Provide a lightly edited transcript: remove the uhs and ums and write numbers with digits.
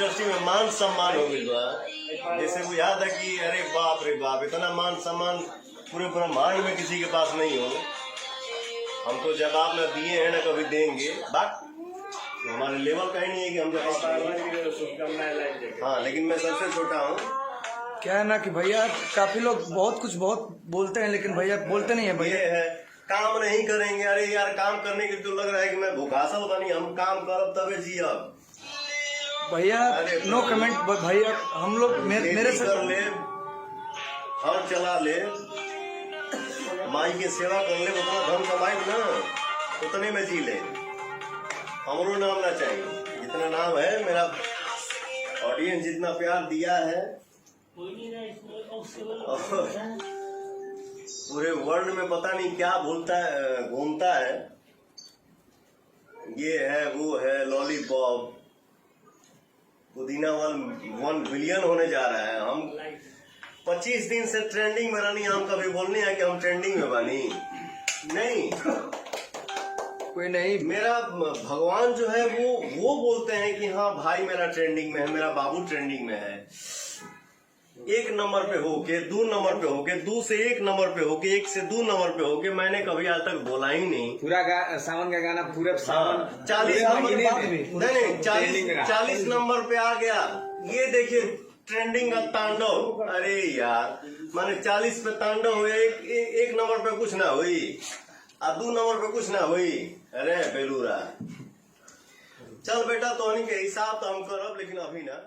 Industry में मान सम्मान हो गई बा। जैसे वो याद है कि अरे बाप रे बाप, इतना मान सम्मान पूरे ब्रह्मांड में किसी के पास नहीं हो। हम तो जवाब न दिए हैं, न कभी देंगे। बात तो हमारे लेवल का ही नहीं है कि हम हाँ, लेकिन मैं सबसे छोटा हूँ। क्या है ना कि भैया काफी लोग बहुत बोलते हैं, लेकिन भैया बोलते नहीं है भैया। ये है काम नहीं करेंगे। अरे यार, काम करने के तो लग रहा है कि मैं भूखासल बनी। हम काम करब तबे जियब भैया। नो कमेंट भैया। हम लोग मेरे से कर ले, हर चला ले, माई के सेवा कर ले, उतना धन कमाई ना, उतने में जी ले। हमरो नाम ना चाहिए, जितना नाम है मेरा ऑडियंस जितना प्यार दिया है पूरे वर्ल्ड में पता नहीं क्या घूमता है। ये है, वो है, लॉलीपॉप पुदीना 1 बिलियन होने जा रहा है। हम 25 दिन से ट्रेंडिंग में रहनी। हम कभी बोलने हैं कि हम ट्रेंडिंग में बनी नहीं। कोई नहीं। मेरा भगवान जो है वो बोलते हैं कि हाँ भाई मेरा ट्रेंडिंग में है, मेरा बाबू ट्रेंडिंग में है। 1 नंबर पे होके 2 नंबर पे होके 2 से 1 नंबर पे होके 1 से 2 नंबर पे होके मैंने कभी आज तक बोला ही नहीं। पूरा सावन का गाना पूरा सावन 40 नंबर पे आ गया। ये देखिए ट्रेंडिंग का तांडव। अरे यार, माने 40 पे तांडव हुए, एक नंबर पे कुछ ना हुई, 2 नंबर पे कुछ ना हुई। अरे बेलूरा, चल बेटा, तो के हिसाब तो हम करब, लेकिन अभी ना।